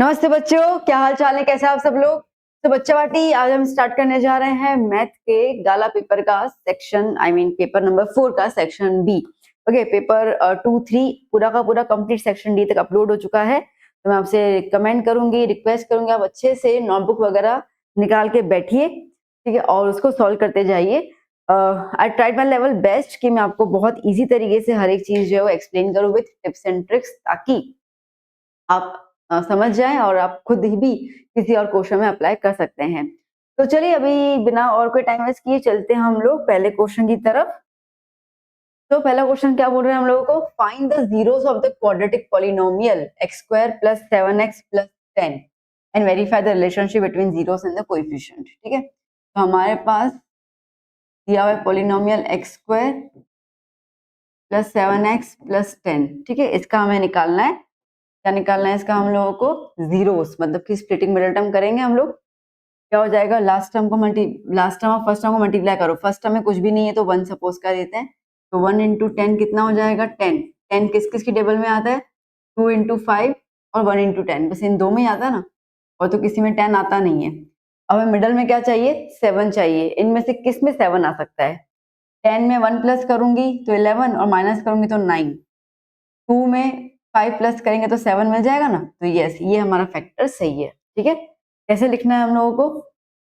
नमस्ते बच्चों, क्या हाल चाल है, कैसे आप सब लोग। तो बच्चा पार्टी आज हम स्टार्ट करने जा रहे हैं मैथ के गाला पेपर का सेक्शन पेपर नंबर 4 का सेक्शन बी। ओके, पेपर 2-3 पूरा का पूरा कंप्लीट सेक्शन डी तक अपलोड हो चुका है। तो मैं आपसे कमेंट करूंगी, रिक्वेस्ट करूंगी, आप अच्छे से नोटबुक वगैरह निकाल के बैठिए, ठीक है, और उसको सॉल्व करते जाइए। I tried my level best कि मैं आपको बहुत ईजी तरीके से हर एक चीज जो है वो एक्सप्लेन करूँ विथ टिप्स एंड ट्रिक्स, ताकि आप समझ जाएं और आप खुद ही भी किसी और क्वेश्चन में अप्लाई कर सकते हैं। तो चलिए अभी बिना और कोई टाइम वेस्ट किए चलते हैं हम लोग पहले क्वेश्चन की तरफ। तो पहला क्वेश्चन क्या बोल रहे हैं हम लोगों को, find the zeros of the quadratic polynomial x square plus 7x plus 10 and verify the relationship between zeros and the coefficient. ठीक है, तो हमारे पास दिया हुआ है polynomial x square plus 7x plus 10। ठीक है, इसका हमें निकालना है। क्या निकालना है इसका हम लोगों को, जीरोस, मतलब कि स्प्लिटिंग मिडिल टर्म करेंगे हम लोग। क्या हो जाएगा, लास्ट टर्म और फर्स्ट टर्म को मल्टीप्लाई करो। फर्स्ट टर्म में कुछ भी नहीं है तो 1 सपोज कर देते हैं। तो 1 इंटू 10 कितना हो जाएगा, 10। 10 किस किस की टेबल में आता है, 2 इंटू 5 और 1 इंटू 10, बस इन दो में ही आता है ना, और तो किसी में 10 आता नहीं है। अब हमें मिडल में क्या चाहिए, 7 चाहिए। इनमें से किस में 7 आ सकता है, 10 में 1 प्लस करूंगी तो 11 और माइनस करूंगी तो 9। 2 में 5 प्लस करेंगे तो 7 मिल जाएगा ना। तो यस, ये हमारा फैक्टर सही है। ठीक है, कैसे लिखना है हम लोगों को,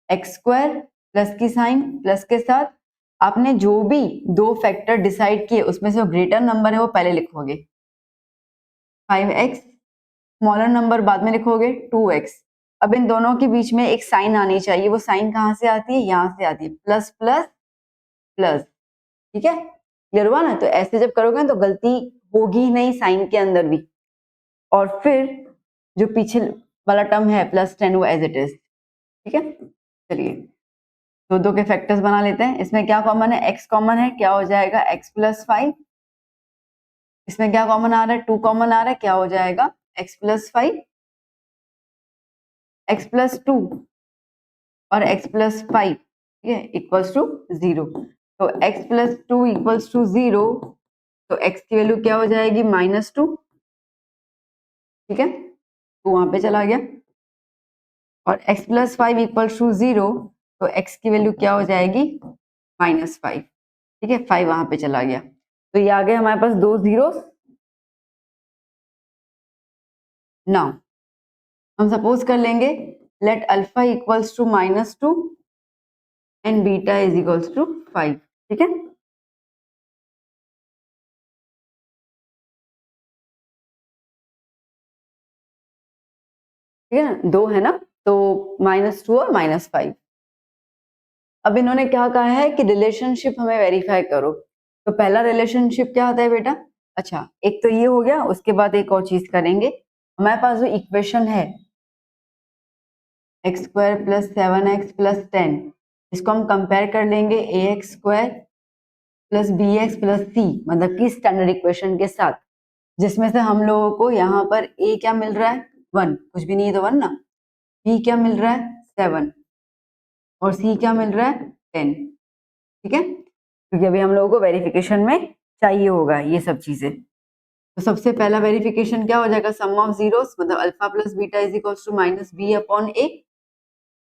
एक्स स्क्वायर प्लस की साइन प्लस के साथ आपने जो भी दो फैक्टर डिसाइड किए उसमें से जो ग्रेटर नंबर है वो पहले लिखोगे, 5x, स्मॉलर नंबर बाद में लिखोगे 2x। अब इन दोनों के बीच में एक साइन आनी चाहिए, वो साइन कहाँ से आती है, यहाँ से आती है, प्लस प्लस प्लस। ठीक है, क्लियर हुआ ना। तो ऐसे जब करोगे तो गलती होगी ही नहीं साइन के अंदर भी। और फिर जो पीछे वाला टर्म है प्लस 10 वो एज इट इज। ठीक है, चलिए दो दो के फैक्टर्स बना लेते हैं। इसमें क्या कॉमन है, x कॉमन है, क्या हो जाएगा x प्लस 5। इसमें क्या कॉमन आ रहा है, 2 कॉमन आ रहा है, क्या हो जाएगा x प्लस 5, x प्लस 2 और x प्लस 5, ठीक है, इक्वल्स टू 0। तो x प्लस 2 इक्वल्स टू 0, तो x की वैल्यू क्या हो जाएगी, -2। ठीक है, तो वहां पे चला गया। और x प्लस 5 इक्वल्स टू 0, तो x की वैल्यू क्या हो जाएगी, -5। ठीक है, 5 वहां पे चला गया। तो ये आ गए हमारे पास दो जीरो। नाउ हम सपोज कर लेंगे, let alpha equals to -2 and beta is equals to 5। ठीक है, ठीक है ना, दो है ना, तो -2 और -5। अब इन्होंने क्या कहा है कि रिलेशनशिप हमें वेरीफाई करो। तो पहला रिलेशनशिप क्या होता है बेटा, अच्छा एक तो ये हो गया, उसके बाद एक और चीज करेंगे। हमारे पास जो इक्वेशन है x square plus 7x plus 10, इसको हम कंपेयर कर लेंगे a x square plus b x plus c, मतलब कि स्टैंडर्ड इक्वेशन के साथ, जिसमें से हम लोगों को यहाँ पर ए क्या मिल रहा है, 1, कुछ भी नहीं है तो 1 ना, बी क्या मिल रहा है 7 और सी क्या मिल रहा है 10। ठीक है, क्योंकि अभी हम लोगों को वेरिफिकेशन में चाहिए होगा ये सब चीजें। तो सबसे पहला वेरिफिकेशन क्या हो जाएगा, सम ऑफ जीरोस, मतलब alpha plus beta is equals to minus B upon A.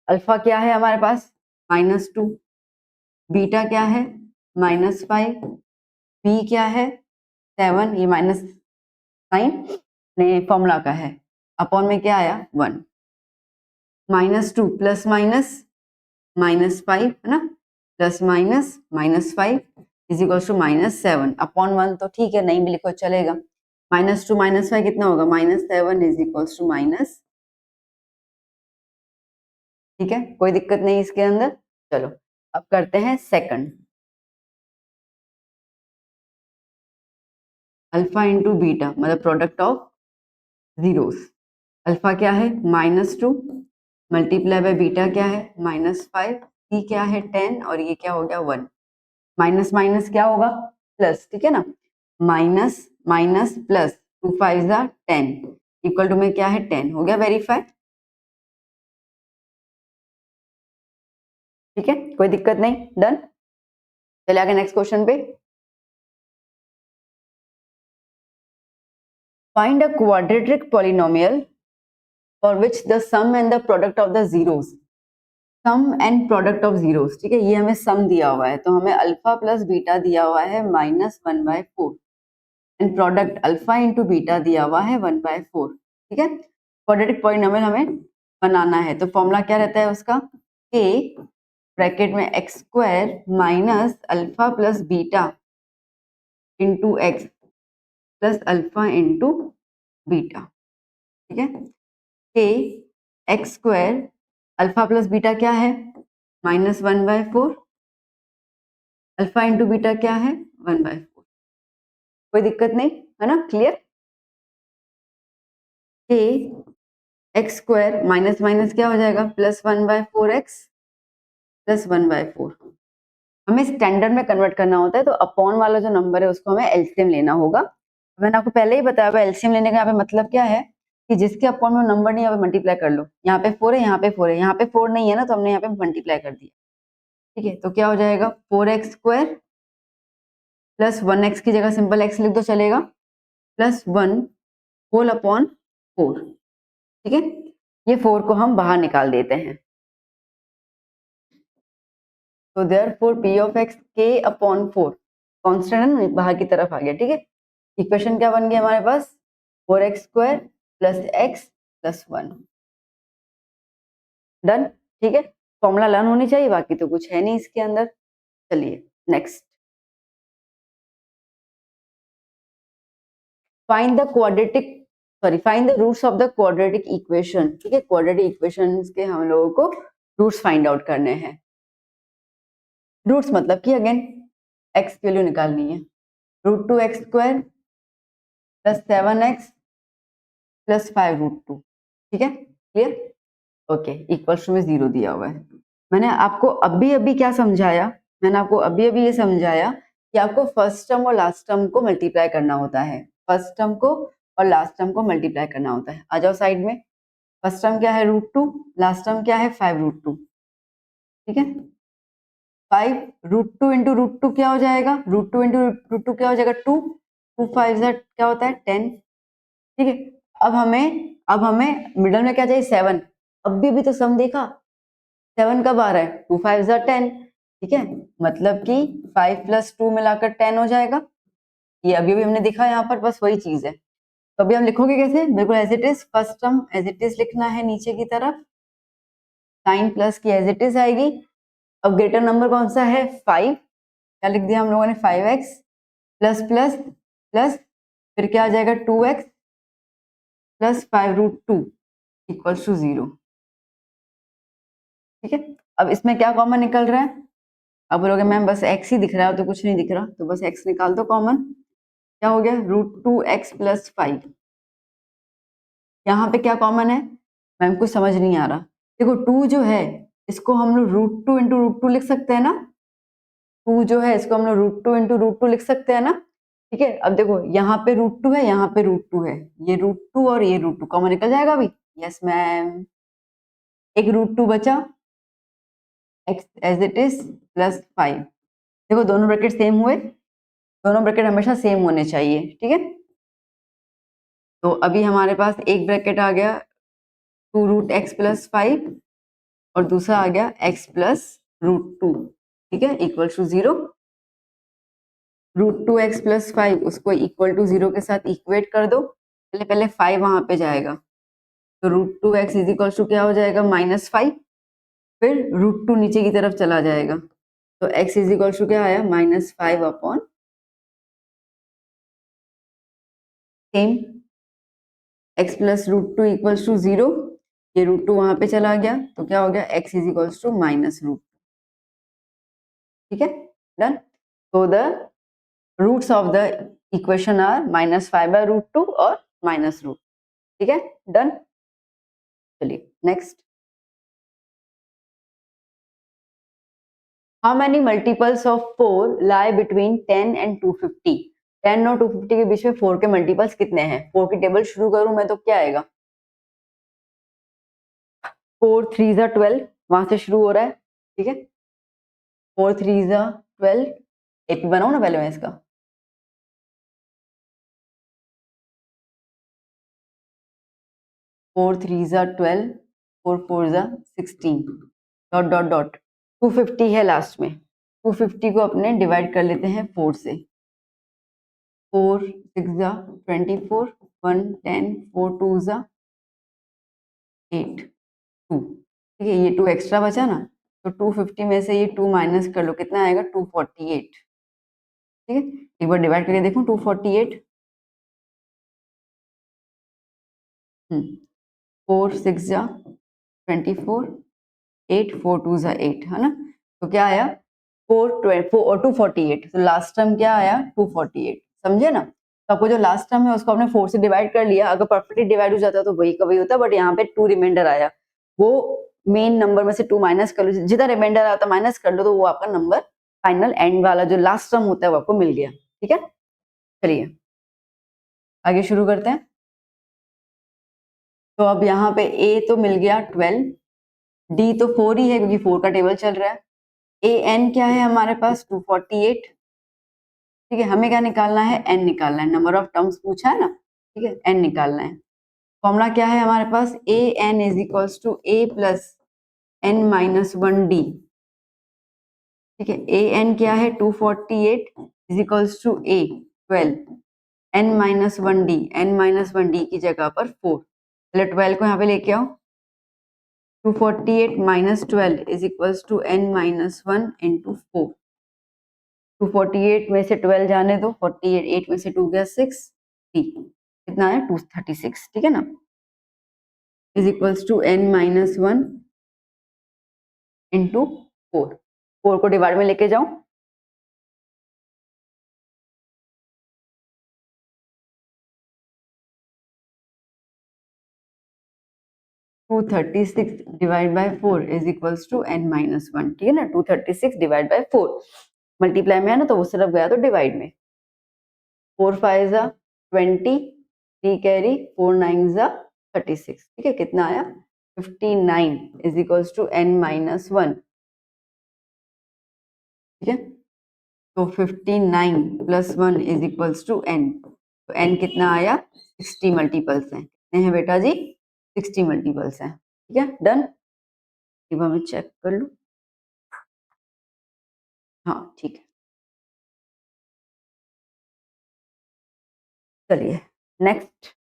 Alpha क्या है हमारे पास, -2, बीटा क्या है -5, बी क्या है 7, ये माइनस साइन फॉर्मूला का है, अपॉन में क्या आया 1, -2 प्लस माइनस -5 है ना, plus minus -5 is equal to -7 upon 1। तो ठीक है, नहीं भी लिखो चलेगा। -2 -5 कितना होगा, -7 इज इक्वल टू माइनस। ठीक है, कोई दिक्कत नहीं इसके अंदर। चलो अब करते हैं सेकंड, अल्फा इंटू बीटा, मतलब प्रोडक्ट ऑफ जीरोस। अल्फा क्या है -2 मल्टीप्लाई बाय बीटा क्या है -5, सी क्या है 10 और ये क्या हो गया 1। माइनस माइनस क्या होगा प्लस, ठीक है ना, माइनस माइनस प्लस, 2 5 जा 10 इक्वल टू में क्या है 10, हो गया वेरीफाई। ठीक है, कोई दिक्कत नहीं, डन। चले आगे नेक्स्ट क्वेश्चन पे। Find a quadratic polynomial for which the sum and the product of the zeros, sum and product of zeros, ठीक है, ये हमें सम दिया हुआ है, तो हमें अल्फा प्लस बीटा दिया हुआ है -1/4 and product alpha into beta दिया हुआ है 1/4, ठीक है। क्वाड्रेटिक पॉलिनोमियल हमें बनाना है, तो फॉर्मूला क्या रहता है उसका, k ब्रैकेट में x square minus alpha plus beta into x plus alpha into beta, ठीक है। k x square, alpha plus beta क्या है -1/4, अल्फा इंटू बीटा क्या है 1/4, कोई दिक्कत नहीं है ना, clear. k x square minus minus क्या हो जाएगा +1/4x प्लस 1/4, हमें स्टैंडर्ड में कन्वर्ट करना होता है, तो अपॉन वाला जो नंबर है उसको हमें एलसीएम लेना होगा। मैंने आपको पहले ही बताया हुआ एलसीएम लेने का यहाँ पे मतलब क्या है कि जिसके अपॉन में नंबर नहीं है मल्टीप्लाई कर लो, यहाँ पे 4 है, यहाँ पे 4 है, यहाँ पे 4 नहीं है ना, तो हमने यहाँ पे मल्टीप्लाई कर दिया, ठीक है। तो क्या हो जाएगा 4x स्क्वायर प्लस 1x की जगह सिंपल x लिख दो चलेगा, प्लस 1 होल अपॉन 4, ठीक है। ये 4 को हम बाहर निकाल देते हैं, तो therefore p of x k upon 4 constant है ना, बाहर की तरफ आ गया, ठीक है। इक्वेशन क्या बन गया हमारे पास 4x square plus x plus 1, done, ठीक है। फॉर्मूला लर्न होनी चाहिए, बाकी तो कुछ है नहीं इसके अंदर। चलिए next, find the quadratic, sorry find the roots of the quadratic equation, ठीक है। क्वाड्रेटिक इक्वेशंस के हम लोगों को रूट्स फाइंड आउट करने हैं। रूट्स मतलब कि अगेन x की वैल्यू निकालनी है, √2x square plus 7x plus 5√2, ठीक है, क्लियर, ओके, इक्वल्स टू में 0 दिया हुआ है। मैंने आपको अभी अभी क्या समझाया, मैंने आपको अभी अभी ये समझाया कि आपको फर्स्ट टर्म और लास्ट टर्म को मल्टीप्लाई करना होता है, फर्स्ट टर्म को और लास्ट टर्म को मल्टीप्लाई करना होता है। आ जाओ साइड में, फर्स्ट टर्म क्या है √2, लास्ट टर्म क्या है 5√2, ठीक है। 5√2 इंटू √2 क्या हो जाएगा, √2 इंटू √2 क्या हो जाएगा 2, 2 5 क्या होता है 10, ठीक है। अब हमें मिडल में क्या चाहिए 7, अभी भी तो सम देखा 7 कब आ रहा है 2 5 10, ठीक है, मतलब कि 5 प्लस 2 मिलाकर 10 हो जाएगा, ये अभी भी हमने देखा यहाँ पर, बस वही चीज है। तो अभी हम लिखोगे कैसे, बिल्कुल as it is, first term as it is लिखना है नीचे की तरफ, साइन प्लस की एज इट इज आएगी। अब ग्रेटर नंबर कौन सा है 5, क्या लिख दिया हम लोगों ने 5x प्लस प्लस प्लस, फिर क्या आ जाएगा 2x प्लस 5√2 इक्वल्स टू 0, ठीक है। अब इसमें क्या कॉमन निकल रहा है, अब बोलोगे मैम बस x ही दिख रहा है तो कुछ नहीं दिख रहा, तो बस x निकाल दो कॉमन, क्या हो गया √2x प्लस 5, यहाँ पे क्या कॉमन है मैम कुछ समझ नहीं आ रहा, देखो 2 जो है इसको हम लोग √2 इंटू √2 लिख सकते हैं ना, 2 जो है इसको हम लोग √2 इंटू √2 लिख सकते हैं ना, ठीक है। अब देखो यहाँ पे √2 है, यहाँ पे √2 है, ये √2 और ये √2 कॉमन निकल जाएगा अभी, यस मैम, एक √2 बचा, x as it is plus 5, देखो दोनों ब्रैकेट सेम हुए, दोनों ब्रैकेट हमेशा सेम होने चाहिए, ठीक है। तो अभी हमारे पास एक ब्रैकेट आ गया 2√x प्लस 5 और दूसरा आ गया x प्लस √2, ठीक है, इक्वल टू 0, √2x प्लस 5 उसको इक्वल टू 0 के साथ इक्वेट कर दो, पहले पहले 5 वहां पे जाएगा, तो √2x इज इक्वल टू क्या हो जाएगा -5, फिर √2 नीचे की तरफ चला जाएगा, तो x इज इक्वल टू क्या आया -5 upon same x plus √2 equals to 0, ये √2 वहां पे चला गया, तो क्या हो गया x इज इक्वल्स टू -√2, ठीक है, done. So the roots of the equation are -5/√2 और -√2, ठीक है, डन। चलिए next, how many multiples of 4 lie between 10 and 250, 10 और 250 के बीच में 4 के मल्टीपल्स कितने हैं, 4 की टेबल शुरू करूं मैं तो क्या आएगा 4 3 12, वहां से शुरू हो रहा है, ठीक है, 4 3 12, एपी बनाऊं ना पहले मैं इसका, 4 3 जा 12, 4 4 जा 16, डॉट डॉट डॉट 250 है लास्ट में। 250 को अपने डिवाइड कर लेते हैं 4 से। 4 6 जा 24, 1 10, 4 2 जा 8 2। ठीक है, ये 2 एक्स्ट्रा बचा ना, तो 250 में से ये 2 माइनस कर लो, कितना आएगा 248। ठीक है, एक बार डिवाइड करके देखो 248। 4 6 जा 24, 8 4 2 जा 8, है ना। तो क्या आया 4 और 248, तो लास्ट टर्म क्या आया 248। समझे ना। तो आपको जो लास्ट टर्म है उसको आपने 4 से डिवाइड कर लिया, अगर परफेक्टली डिवाइड हो जाता तो वही का वही होता, बट यहाँ पे 2 रिमाइंडर आया, वो मेन नंबर में से 2 माइनस कर लो, जितना रिमाइंडर आता माइनस कर लो, तो वो आपका नंबर फाइनल एंड वाला जो लास्ट टर्म होता है वो आपको मिल गया। ठीक है, चलिए आगे शुरू करते हैं। तो अब यहाँ पे ए तो मिल गया 12, डी तो 4 ही है क्योंकि 4 का टेबल चल रहा है, ए एन क्या है हमारे पास 248। ठीक है, हमें क्या निकालना है, एन निकालना है, नंबर ऑफ टर्म्स पूछा है ना। ठीक है, एन निकालना है। फॉर्मूला क्या है हमारे पास, a n is equals to a plus n minus 1 d. ठीक है, ए एन क्या है 248 is equals to a 12, n minus 1 d, n minus 1 d की जगह पर 4, पहले 12 को यहाँ पे लेके आओ, 248 minus 12 is equals to N minus 1 into 4। 248 में से 12 जाने दो, 48 8 में से 2 गया 6, कितना है 236। ठीक है ना, is equals to N minus 1 into 4। 4 को डिवाइड में लेके जाओ, 236 divide by 4 is equals to n minus 1। ठीक है ना, 236 डिवाइड बाय 4 मल्टीप्लाई में है ना, तो वो सिर्फ गया तो डिवाइड में। 4 5 जा 20, 3 कैरी, 4 9 जा 36। ठीक है, कितना आया 59 is equals to n minus 1। ठीक है, तो 59 plus 1 is equals to n, तो n कितना आया 60 मल्टीपल्स हैं, कितने हैं बेटा जी 60 मल्टीपल्स हैं। ठीक है, डन। एक बार मैं चेक कर लूं, हाँ ठीक है, चलिए next.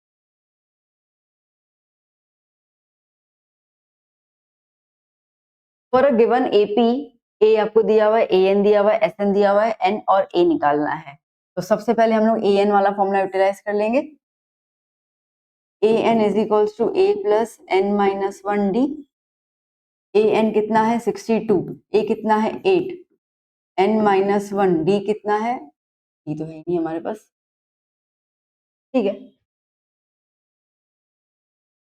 For a given AP, a आपको दिया हुआ है, ए एन दिया हुआ है, एस एन दिया हुआ है, एन और ए निकालना है। तो सबसे पहले हम लोग ए एन वाला फॉर्मूला यूटिलाइज कर लेंगे। A n is equals to a plus n minus 1 d. A n कितना है 62, ए कितना है 8, एन माइनस 1 डी कितना है, डी तो है नहीं हमारे पास। ठीक है,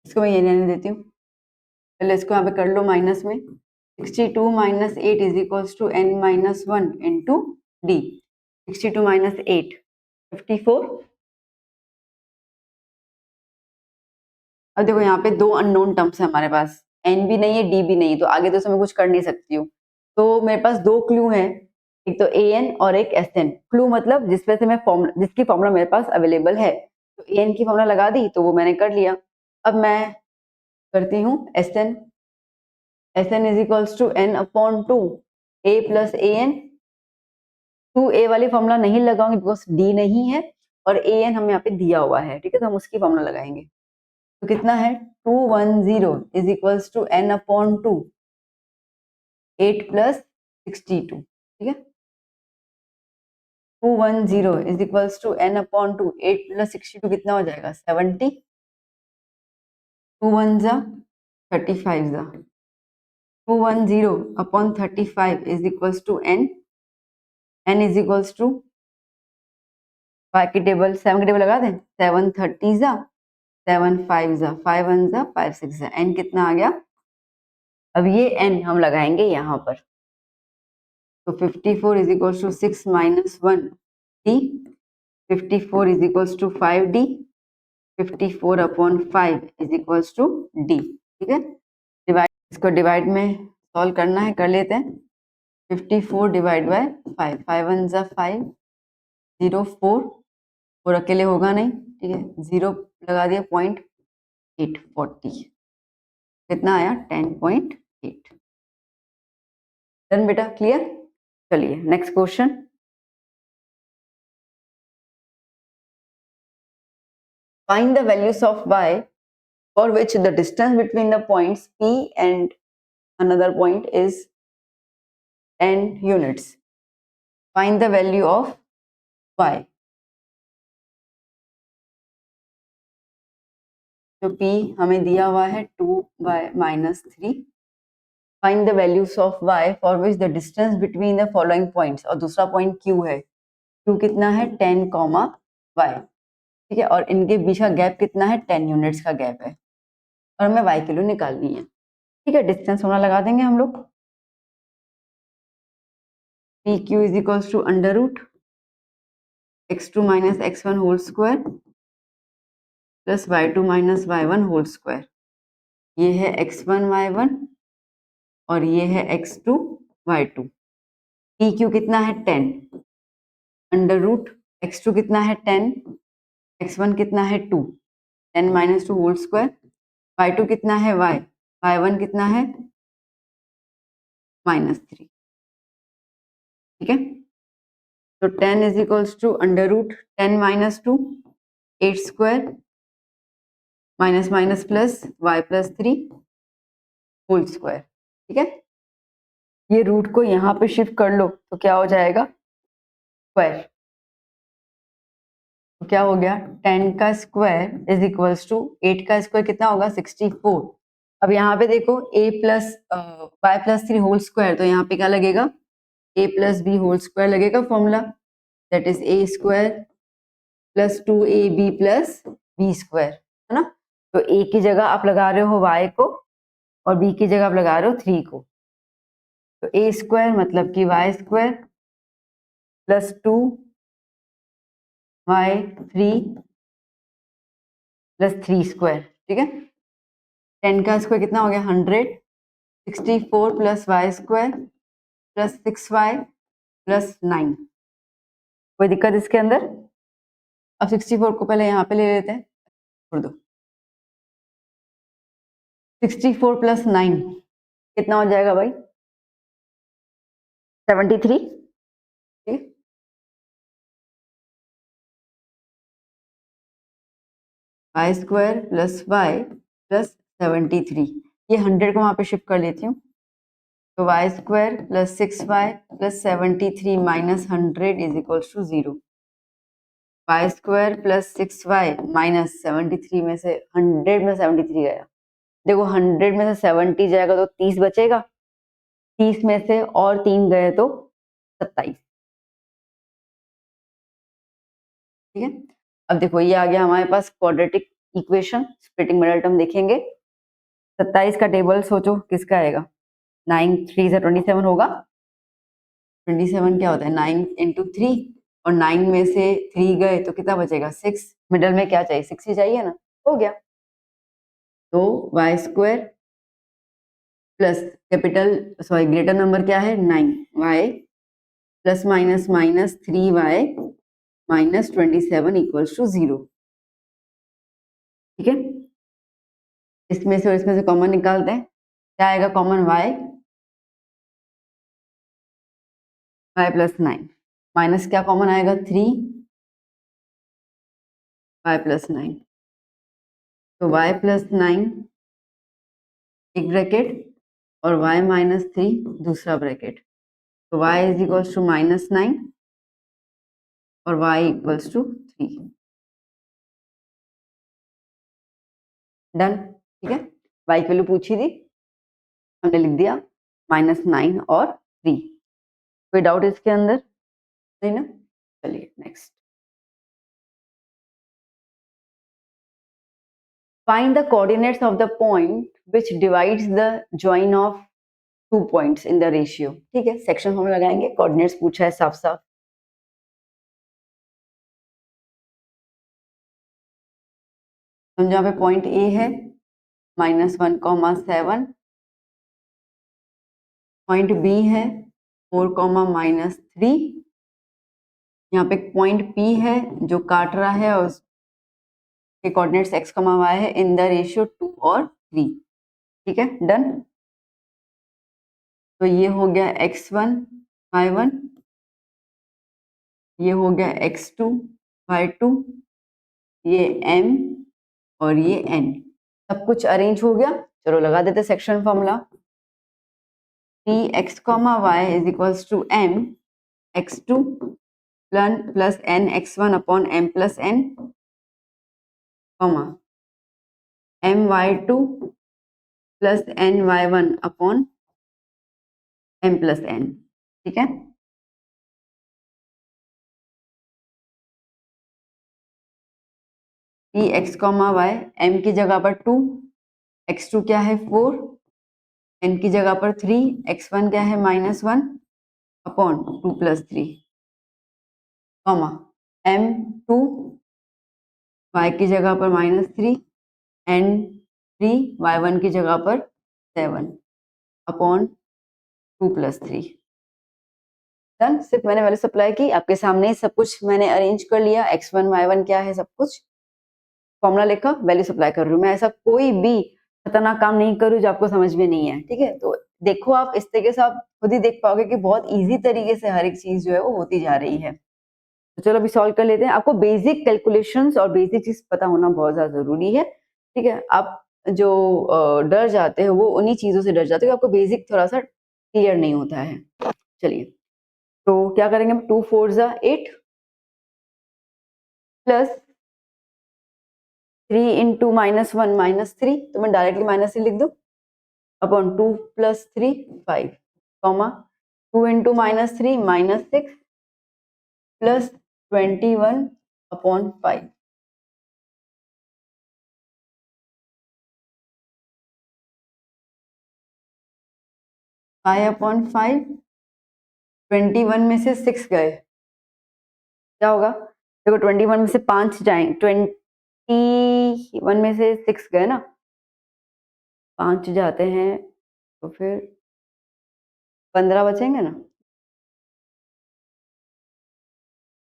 इसको मैं ये रहने देती हूँ, पहले इसको यहाँ पे कर लो माइनस में। 62 minus 8 is equals to N minus 1 into D. 62 minus 8 54। अब देखो यहाँ पे दो अननोन टर्म्स है हमारे पास, एन भी नहीं है डी भी नहीं है, तो आगे तो मैं कुछ कर नहीं सकती हूँ। तो मेरे पास दो क्लू हैं, एक तो ए एन और एक एस एन। क्लू मतलब जिसमें से मैं फॉर्मूला, जिसकी फॉर्मूला मेरे पास अवेलेबल है, तो ए एन की फॉर्मूला लगा दी तो वो मैंने कर लिया। अब मैं करती हूँ S N. S N is equals to N upon 2 A plus A N. 2a वाली फॉर्मूला नहीं लगाऊंगी बिकॉज डी नहीं है, और ए एन हमें यहाँ पे दिया हुआ है। ठीक है, तो हम उसकी फॉर्मूला लगाएंगे। तो कितना है 210 is equals to N upon 2 8 plus 62। ठीक है, 210 is equals to N upon 2 8 plus 62 कितना हो जाएगा 70। 2 1 जा 35 जा 210 upon 35 is equals to N. N is equals to 5 की टेबल 7 की टेबल लगा दें, 7 30 जा 7 5 जा 5 1 जा 5 6 जा, एन कितना आ गया। अब ये एन हम लगाएंगे यहाँ पर, तो 54 is equals to 6 minus 1 D. 54 is equals to 5 D. 54 upon 5 is equals to D. ठीक है, डिवाइड, इसको डिवाइड में सॉल्व करना है, कर लेते हैं। 54 डिवाइड बाय 5, 5 1 जा 5, 0 4, और अकेले होगा नहीं। ठीक है, 0 लगा दिया पॉइंट, 840 कितना आया 10.8। डन बेटा, क्लियर। चलिए next question. Find the values of y for which the distance between the points P and another point is 10 units. Find the value of y. जो P हमें दिया हुआ है 2y minus 3. Find the values of y for which the distance between the following points, और दूसरा point Q है, Q कितना है 10, y, ठीक है, और इनके बीच का गैप कितना है 10 यूनिट्स का गैप है, और हमें y किलो निकालनी है, ठीक है। डिस्टेंस होना लगा देंगे हम लोग। P Q is equals to under root x2 minus x1 whole square plus y2 minus y1 whole square. ये है x1 y1 और ये है x2 y2। पी क्यू कितना है 10, अंडर रूट x2 कितना है 10, x1 कितना है 2, 10 माइनस 2 होल स्क्वायर, y2 कितना है y, y1 कितना है -3, ठीक है। तो 10 is equals to under root 10 minus 2 8 square minus minus plus y plus 3 whole square, ठीक है। ये रूट को यहाँ पे शिफ्ट कर लो तो क्या हो जाएगा स्क्वायर, तो क्या हो गया 10 का स्क्वायर इज इक्वल्स टू 8 का स्क्वायर कितना होगा 64। अब यहाँ पे देखो a plus y plus 3 whole square, तो यहाँ पे क्या लगेगा a plus b whole square लगेगा formula, that is a square plus 2ab प्लस बी स्क्वायर, है ना। तो a की जगह आप लगा रहे हो y को और b की जगह आप लगा रहे हो 3 को, तो a स्क्वायर मतलब कि y square plus 2y3 plus 3 square, ठीक है। 10 का स्क्वायर कितना हो गया 100, 64 plus y square plus 6y plus 9। कोई दिक्कत इसके अंदर। अब 64 को पहले यहाँ पे ले लेते हैं, छोड़ दो। 64 प्लस 9 कितना हो जाएगा भाई 73, ठीक। Y square plus Y plus 73, ये 100 को वहां पे शिफ्ट कर लेती हूँ, तो Y square plus 6y plus 73 minus 100 is equals to 0। Y square plus 6y minus 73 में से 100 में 73 गया, देखो 100 में से 70 जाएगा तो 30 बचेगा, 30 में से और 3 गए तो 27, ठीक है। अब देखो ये आ गया हमारे पास quadratic equation, splitting middle term देखेंगे। 27 का टेबल सोचो किसका आएगा, 9 3 से 27 होगा, 27 क्या होता है 9 इंटू 3, और 9 में से 3 गए तो कितना बचेगा 6, मिडल में क्या चाहिए 6 ही चाहिए ना, हो गया। तो Y square plus capital sorry greater number क्या है 9, Y plus minus minus 3y minus 27 equals to 0, ठीक है। इसमें से और इसमें से कॉमन निकालते हैं, क्या आएगा common y, y plus 9 minus क्या कॉमन आएगा 3 y प्लस 9, तो y प्लस 9 एक ब्रैकेट और y माइनस 3 दूसरा ब्रैकेट, तो y is equals to minus 9 और y इक्वल्स टू 3, डन, ठीक है। y की वैल्यू पूछी थी, हमने लिख दिया -9 और 3। कोई डाउट इसके अंदर नहीं ना, चलिए next. Find the coordinates of the point which divides the join of two points in the ratio, ठीक है। सेक्शन हम लगाएंगे, कोऑर्डिनेट्स पूछा है साफ साफ। हम जहाँ पे पॉइंट ए है -1,7, पॉइंट बी है 4, -3, यहाँ पे पॉइंट पी है जो काट रहा है और के कोऑर्डिनेट्स x, y है इन द रेशियो 2 और 3। ठीक है, डन। तो ये हो गया x1 y1, ये हो गया x2 y2, ये m और ये n। सब कुछ अरेंज हो गया। चलो लगा देते section formula. p x, y is equals to m x2 plus n x1 upon m plus n, m y2 plus n y1 upon m plus n। ठीक है, p x, y m की जगह पर 2, x2 क्या है 4, n की जगह पर 3, x1 क्या है -1 अपॉन 2 प्लस 3, m2 y की जगह पर -3, n3 y1 की जगह पर 7 अपॉन 2 प्लस 3। डन। सिर्फ मैंने वैल्यू सप्लाई की, आपके सामने ही सब कुछ मैंने अरेंज कर लिया, x1 y1 क्या है सब कुछ, फॉर्मूला लिखा, वैल्यू सप्लाई कर रही हूँ। मैं ऐसा कोई भी खतरनाक काम नहीं कर रही जो आपको समझ में नहीं है। ठीक है, तो देखो आप इस तरीके से आप खुद ही देख पाओगे कि बहुत इजी तरीके से हर एक चीज जो है वो होती जा रही है। तो चलो अभी सॉल्व कर लेते हैं। आपको बेसिक कैलकुलेशंस और बेसिक चीज पता होना बहुत ज्यादा जरूरी है। ठीक है, आप जो डर जाते हो वो उन्हीं चीजों से डर जाते हो, आपको बेसिक थोड़ा सा क्लियर नहीं होता है। चलिए, तो क्या करेंगे हम, 2 4 जा 8 प्लस 3 इंटू -1 -3, तो मैं डायरेक्टली -3 लिख दूं, upon 2 plus 3 5, comma 2 into -3 -6 plus 21 upon 5। Five upon 5, 21 में से 6 गए, क्या होगा, देखो 21 में से 5 जाएंगे, 21 में से 6 गए ना, 5 जाते हैं तो फिर 15 बचेंगे ना,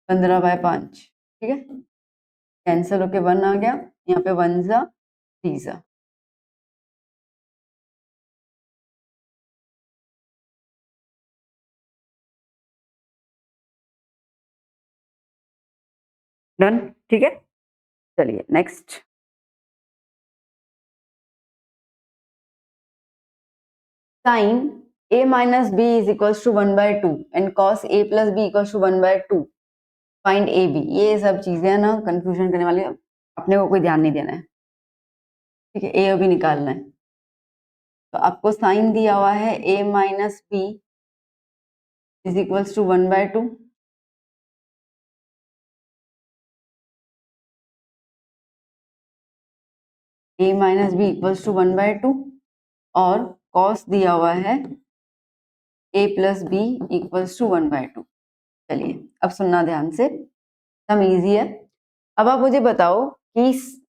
15/5। ठीक है, कैंसिल होके 1 आ गया, यहाँ पे 1 जा 3 जा। डन। ठीक है, चलिए next. Sine a minus B is equals to 1/2 and cos a plus B equals to 1/2, find A B. ये सब चीजें ना कंफ्यूजन करने वाली, अपने को कोई ध्यान नहीं देना है। ठीक है, ए और बी निकालना है। तो आपको साइन दिया हुआ है a minus B is equals to 1/2, a minus B equals to 1/2, और कॉस दिया हुआ है a plus B equals to 1/2। चलिए अब सुनना ध्यान से, सम इजी है। अब आप मुझे बताओ कि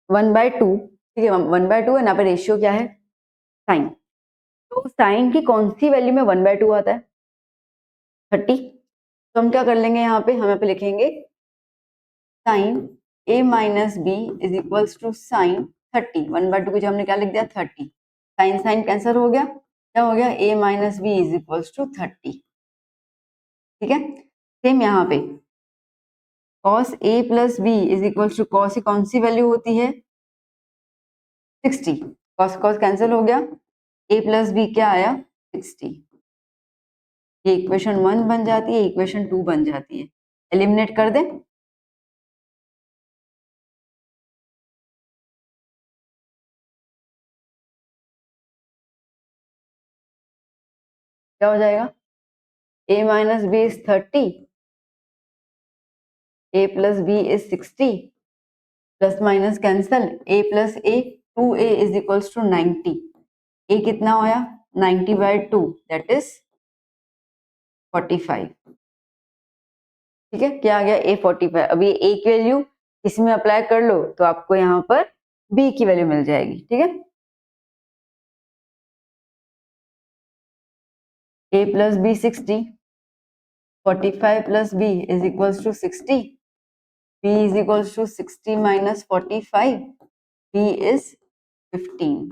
1/2, ठीक है 1/2 है, यहाँ पे रेशियो क्या है, साइन। तो साइन की कौन सी वैल्यू में 1/2 आता है, 30। तो हम क्या कर लेंगे, यहाँ पे हम यहाँ पे लिखेंगे sine a minus B is equals to sine 30, 1/2 की जो हमने क्या लिख दिया 30, साइन साइन कैंसिल हो गया, क्या हो गया, a minus B is equals to 30। ठीक है, सेम यहाँ पे cos a plus B is equals to, cos की कौन सी वैल्यू होती है 60, cos cos कैंसिल हो गया, a प्लस बी क्या आया 60। ये इक्वेशन 1 बन जाती है, इक्वेशन 2 बन जाती है, एलिमिनेट कर दे, क्या हो जाएगा, a minus B is 30, a plus B is 60, plus minus cancel, a plus a 2a is equals to 90, a कितना होया 90/2 दैट इज 45। ठीक है, क्या आ गया a 45। अभी a की वैल्यू इसमें अप्लाई कर लो तो आपको यहाँ पर b की वैल्यू मिल जाएगी। ठीक है, a plus B 60, 45 plus b is equals to 60, b is equals to 60 minus 45, b is 15.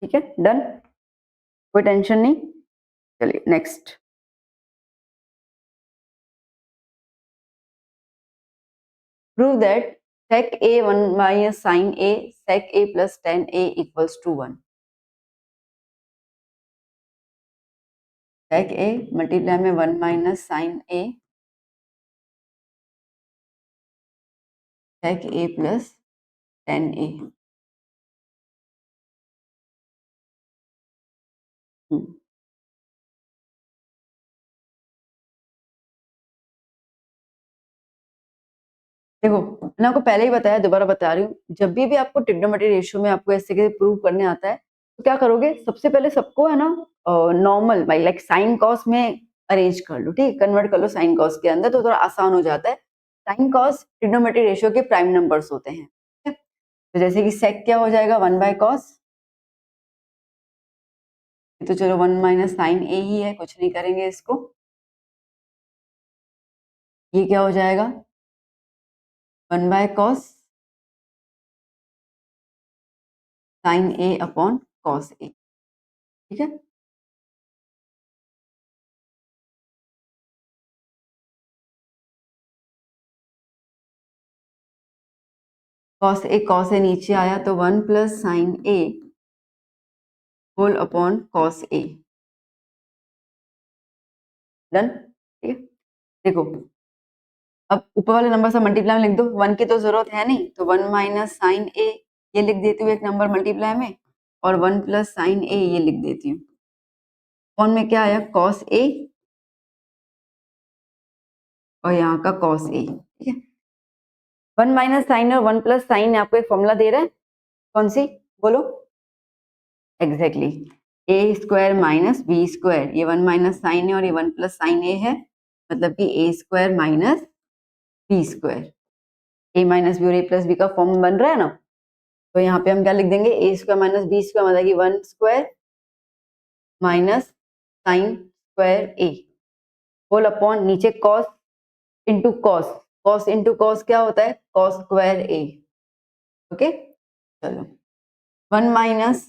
ठीक है, डन, कोई टेंशन नहीं। चलिए next, prove that sec a 1 minus sin a sec a plus tan a equals to 1. sec a multiply में 1 minus sin a sec a plus tan a. देखो मैंने आपको पहले ही बताया, दोबारा बता रही हूँ, जब भी आपको ट्रिग्नोमेट्री रेशियो में आपको ऐसे के प्रूव करने आता है तो क्या करोगे, सबसे पहले सबको है ना normal by like sine cos में अरेंज कर लो, ठीक, कन्वर्ट कर लो साइन कॉस के अंदर, तो थोड़ा आसान हो जाता है। साइन कॉस ट्रिग्नोमेट्री रेशियो के प्राइम नंबर्स होते हैं, ठीक है। तो जैसे कि सेक क्या हो जाएगा 1 बाय कॉस, तो चलो 1 माइनस साइन ए ही है, कुछ नहीं करेंगे इसको। ये क्या हो जाएगा 1 by cos sine a upon cos a, ठीक है। कॉस ए नीचे आया तो 1 plus sine a whole upon cos a, done, ठीक है। देखो अब ऊपर वाले नंबर से मल्टीप्लाई में लिख दो, 1 की तो जरूरत है नहीं, तो 1 माइनस साइन ए ये लिख देती हूँ एक नंबर मल्टीप्लाई में, और 1 प्लस साइन ए ये लिख देती हूँ। कौन में क्या आया कॉस ए और यहाँ का कॉस ए, ठीक है। 1 माइनस साइन और 1 प्लस साइन आपको एक फॉर्मूला दे रहा है, कौन सी बोलो, एग्जैक्टली ए स्क्वायर माइनस बी स्क्वायर, ये 1 माइनस साइन है और ये 1 प्लस साइन ए है, मतलब कि ए स्क्वायर माइनस बी स्क्वायर, ए माइनस बी और ए प्लस बी का फॉर्म बन रहा है ना, तो यहाँ पे हम क्या लिख देंगे ए स्क्वायर माइनस बी स्क्वायर मतलब कि 1 स्क्वायर माइनस साइन स्क्वायर ए होल अपॉन नीचे cos into cos, cos into cos क्या होता है कॉस स्क्वायर ए, ओके। चलो 1 माइनस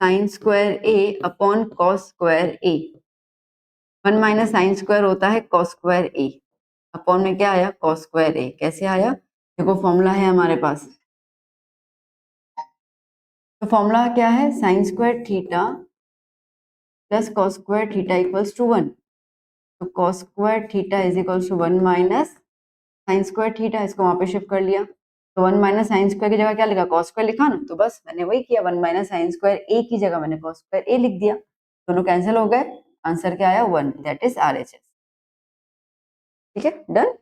साइन स्क्वायर ए अपॉन कॉस स्क्वायर ए, 1 माइनस साइन स्क्वायर होता है कॉस स्क्वायर ए, अपॉन में क्या आया कॉस स्क्वायर ए, कैसे आया देखो फॉर्मूला है हमारे पास, तो फॉर्मूला क्या है sine square theta plus cos square theta equals to 1, तो cos square theta is equals to 1 minus sine square theta, इसको वहां पे शिफ्ट कर लिया, तो 1 माइनस साइन स्क्वायर की जगह क्या लिखा कॉस स्क्वायर लिखा ना, तो बस मैंने वही किया 1 माइनस साइन स्क्वायर ए की जगह मैंने कॉस स्क्वायर ए लिख दिया, दोनों कैंसिल हो गए, आंसर क्या आया 1, दैट इज आरएचएस, ठीक है, डन।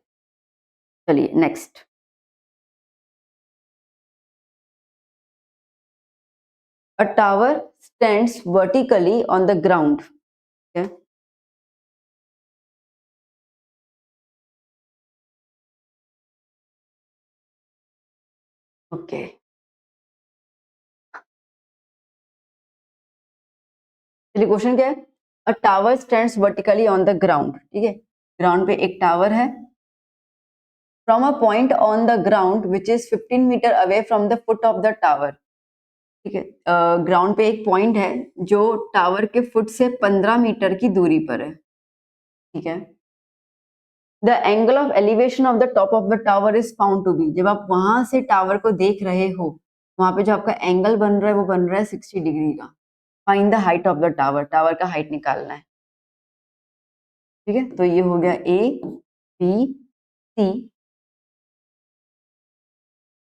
चलिए next, a tower stands vertically on the ground, okay, okay, चलिए क्वेश्चन क्या है, a tower stands vertically on the ground, ठीक है, ग्राउंड पे एक टावर है, from a point on the ground which is 15 metre away from the foot of the tower, ठीक है, ग्राउंड पे एक पॉइंट है जो टावर के फुट से 15 मीटर की दूरी पर है, ठीक है। The angle of elevation of the top of the tower is found to be, जब आप वहां से टावर को देख रहे हो वहां पे जो आपका एंगल बन रहा है वो बन रहा है 60 डिग्री का, find the height of the tower, tower का हाइट निकालना है, ठीक है। तो ये हो गया A B C,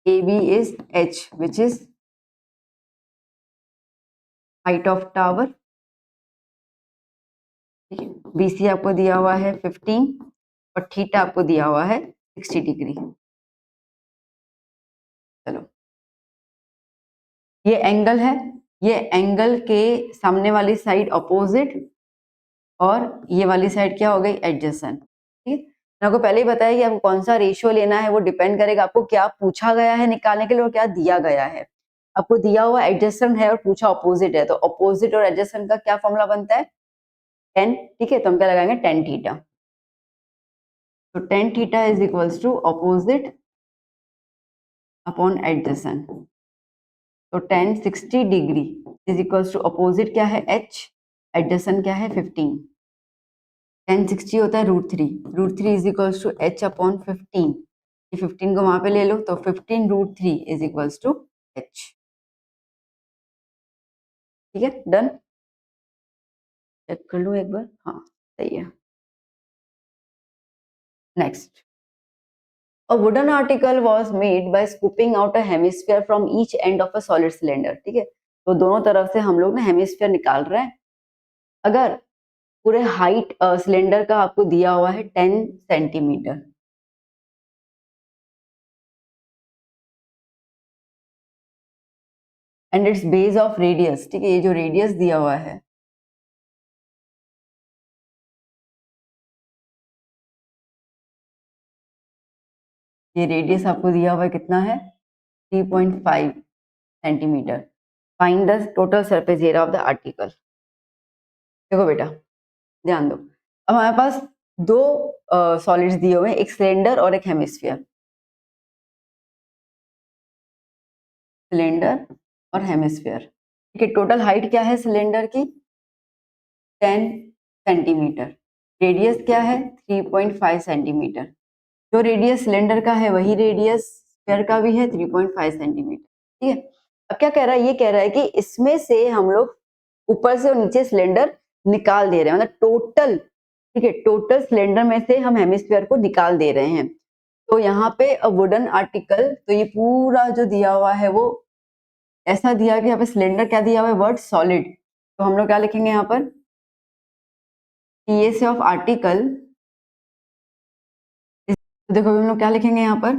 A B is H which is height of tower, ठीक है, बी सी आपको दिया हुआ है 15 और थीटा आपको दिया हुआ है 60 डिग्री। चलो ये एंगल है, ये एंगल के सामने वाली साइड अपोजिट और ये वाली साइड क्या हो गई एडजेसेंट, ठीक है। मैंने आपको पहले ही बताया कि आपको कौन सा रेशियो लेना है वो डिपेंड करेगा आपको क्या पूछा गया है निकालने के लिए और क्या दिया गया है, आपको दिया हुआ एडजेसेंट है और पूछा अपोजिट है, तो अपोजिट और एडजेसेंट का क्या फॉर्मूला बनता है 10, ठीक है, तो हम क्या लगाएंगे 10 थीटा, तो tan theta is equals to opposite upon adjacent. तो tan 60 degree is equals to opposite क्या है h, एडजेसेंट क्या है 15। tan 60 होता है √3 is equals to h upon 15। ये 15 को वहां पे ले लो तो 15 √3 इज इक्वल्स टू h। ठीक है, डन। चेक कर लो एक बार, हाँ सही है। Next, a wooden article was made by scooping out a hemisphere from each end of a solid cylinder। ठीक है, तो दोनों तरफ से हम लोग ना हेमिस्फीयर निकाल रहे हैं। अगर पूरे हाइट सिलेंडर का आपको दिया हुआ है 10 centimetre, and it's base of radius. ठीक है, ये जो रेडियस दिया हुआ है ये रेडियस आपको दिया हुआ है कितना है 3.5 centimetre. Find the total surface area of the article. देखो बेटा ध्यान दो, अब हमारे पास दो सॉलिड्स दिए हुए हैं, एक सिलेंडर और एक हेमिस्फीयर। सिलेंडर और हेमिस्फीयर, ठीक है। टोटल हाइट क्या है सिलेंडर की 10 सेंटीमीटर, रेडियस क्या है 3.5 सेंटीमीटर। जो रेडियस सिलेंडर का है वही रेडियस स्फीयर का भी है 3.5 सेंटीमीटर। ठीक है, अब क्या कह रहा है, ये कह रहा है कि इसमें से हम लोग ऊपर से और नीचे सिलेंडर निकाल दे रहे हैं, मतलब टोटल, ठीक है, टोटल सिलेंडर में से हम हेमिस्फीयर को निकाल दे रहे हैं। तो यहाँ पे वुडन आर्टिकल, तो ये पूरा जो दिया हुआ है वो ऐसा दिया कि यहाँ पे सिलेंडर क्या दिया हुआ है वर्ड सॉलिड, तो हम लोग क्या लिखेंगे यहाँ पर पीएस ऑफ आर्टिकल। तो देखो हम लोग क्या लिखेंगे यहाँ पर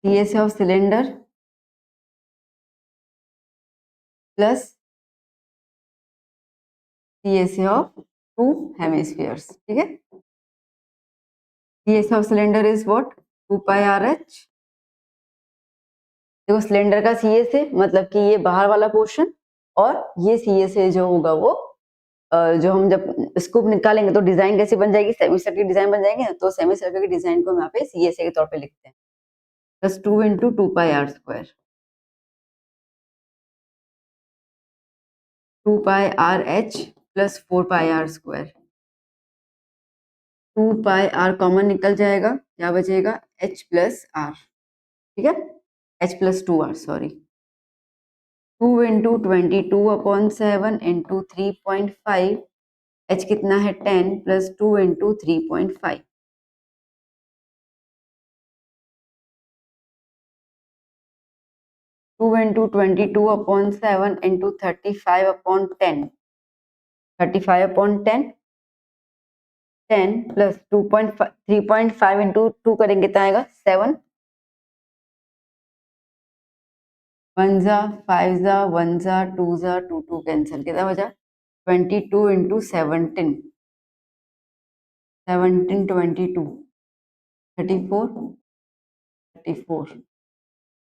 PS of cylinder plus PS of to hemispheres. ठीक है, PS of cylinder is what 2 pi R H. देखो सिलेंडर का सी एस है मतलब कि ये बाहर वाला पोर्शन, और ये सी एस है जो होगा वो जो हम जब स्कूप निकालेंगे तो डिजाइन कैसे बन जाएगी, सेमी सर्कल की डिजाइन बन जाएगी ना, तो सेमी सर्कल की डिजाइन को हम यहाँ पे सी एस ए के तौर पे लिखते हैं plus 2 into 2 pi are square. 2 pi R H plus 4 pi are square. 2 pi R common निकल जाएगा, क्या बचेगा एच प्लस आर। ठीक है, H plus 2 R sorry. 2 into 22/7 into 3.5, H कितना है 10 प्लस 2 इंटू 3.5। 2 इंटू 22/7 इंटू 35/10, 35/10, 10 प्लस 2.5 3.5 इंटू 2 करेंगे कितना आएगा 7, 1 जा 5 जा 1 जा 2 जा 2 2 कैंसिल, कितना बचा 22 इंटू 17, 17 22 34 34,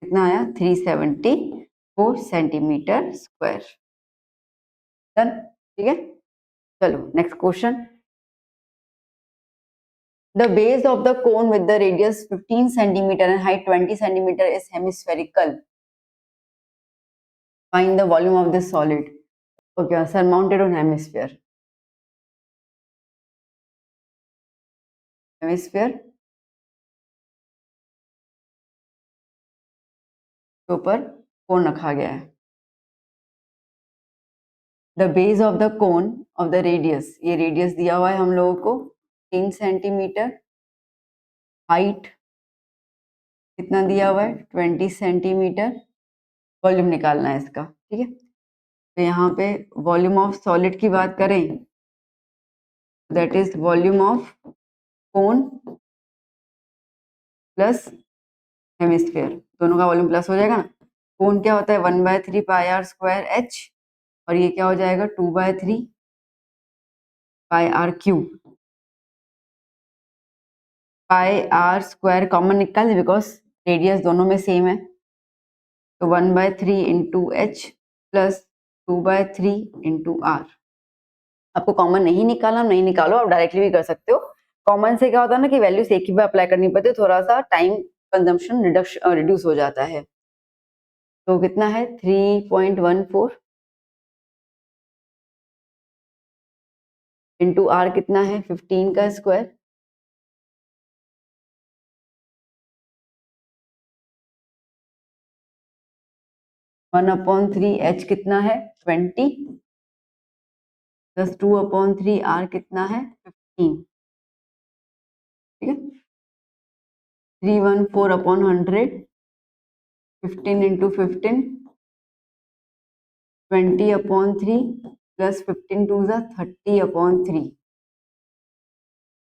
कितना आया 374 सेंटीमीटर स्क्वायर। डन, ठीक है। चलो next question, the base of the cone with the radius 15 centimeter and height 20 centimeter is hemispherical. Find the volume of this solid. Okay, surmounted on hemisphere. Hemisphere के ऊपर कोन रखा गया है। The base of the cone of the radius, ये radius दिया हुआ है हम लोगों को 3 सेंटीमीटर, हाइट कितना दिया हुआ है 20 सेंटीमीटर, वॉल्यूम निकालना है इसका। ठीक है, तो यहाँ पे वॉल्यूम ऑफ सॉलिड की बात करें, that is volume of cone plus hemisphere, दोनों का वॉल्यूम प्लस हो जाएगा ना। कोन क्या होता है 1/3 पाई आर स्क्वायर एच, और ये क्या हो जाएगा 2/3 pi r cube. Pi are square common निकाल बिकॉज रेडियस दोनों में सेम है, तो 1/3 into h plus 2/3 into r. आपको कॉमन नहीं निकालना, नहीं निकालो, आप डायरेक्टली भी कर सकते हो। कॉमन से क्या होता है ना कि वैल्यूज एक ही बार अप्लाई करनी पड़ती है, थोड़ा सा टाइम कंजम्पशन रिड्यूस हो जाता है। तो कितना है 3.14 इंटू आर कितना है 15 का square, one upon three H कितना है 20 प्लस 2/3 आर कितना है 15, ठीक है। 314/100, 15 इंटू 15, 20/3 प्लस 15 टू ज़ा 30/3,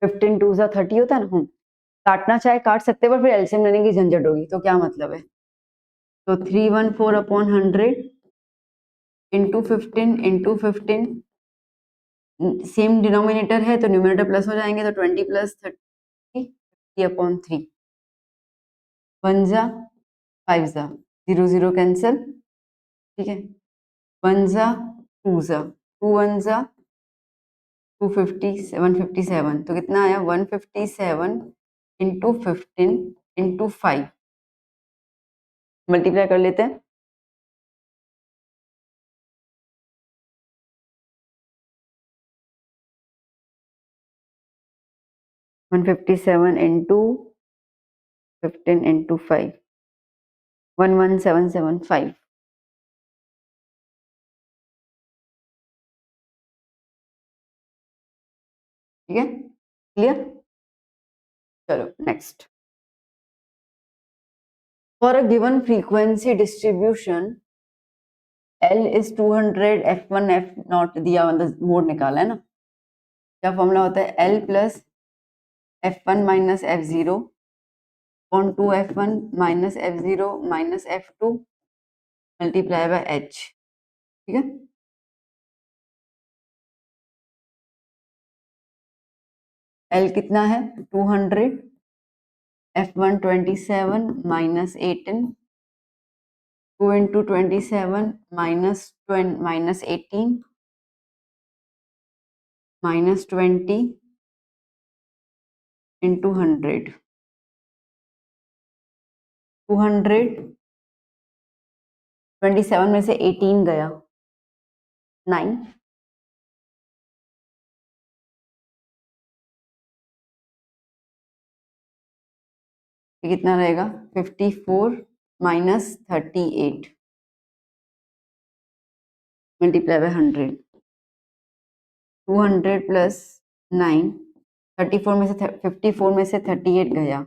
15 टू ज़ा 30 होता है ना। काटना चाहे काट सकते हैं, पर फिर एलसीएम लेने की झंझट होगी, तो क्या मतलब है। तो 314/100 इंटू 15 सेम डिनोमिनेटर है तो न्यूमरेटर प्लस हो जाएंगे, तो 20 प्लस 30 30/3, 1 जा 5 जा 0 0 कैंसिल, ठीक है। 1 जा 2 जा 2 1 जा 250 157, तो कितना आया 157 इंटू 15 इंटू 5, मल्टीप्लाई कर लेते हैं। 157 इंटू 15 इंटू 5, 11775, ठीक है। क्लियर, चलो next. For a given frequency distribution L is 200, F1 F0 दिया, मतलब मोड निकाला है ना। क्या फॉर्मूला होता है L plus F1 minus F0 on 2F1 minus F0 minus F2 multiply by H, ठीक है। L कितना है 200, F1 27 minus 18, 2 into 27 minus 18 minus 20 into 100, 227 में से 18 गया 9, ये कितना रहेगा 54 माइनस 38 मल्टीप्लाई बाय 100, 200 प्लस 9, 34 में से 54 में से 38 गया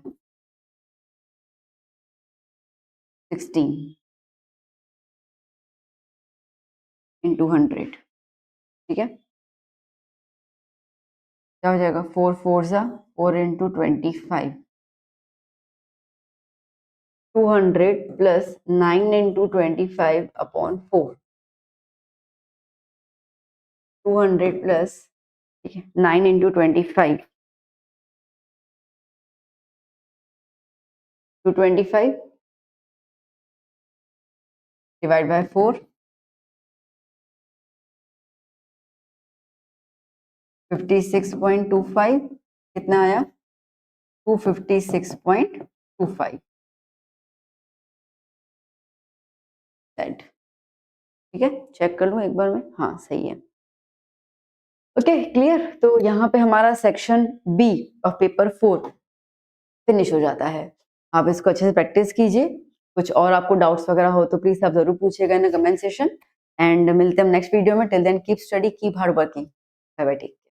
16 इंटू 100, ठीक है। क्या हो जाएगा 4 4 ज़ा 4 into 25, 200 plus 9 into 25 upon 4, 200 plus, ठीक है 9 इंटू 25 टू 25 डिवाइड बाय 4, 56.25 कितना आया 256.25, ठीक है। चेक कर लूं एक बार में, हाँ सही है। ओके क्लियर, तो यहाँ पे हमारा section B of paper 4 finish हो जाता है। आप इसको अच्छे से प्रैक्टिस कीजिए, कुछ और आपको डाउट्स वगैरह हो तो प्लीज आप जरूर पूछिएगा इन कमेंट सेशन, एंड मिलते हैं नेक्स्ट वीडियो में। Till then keep study, keep hard working, bye bye, take care.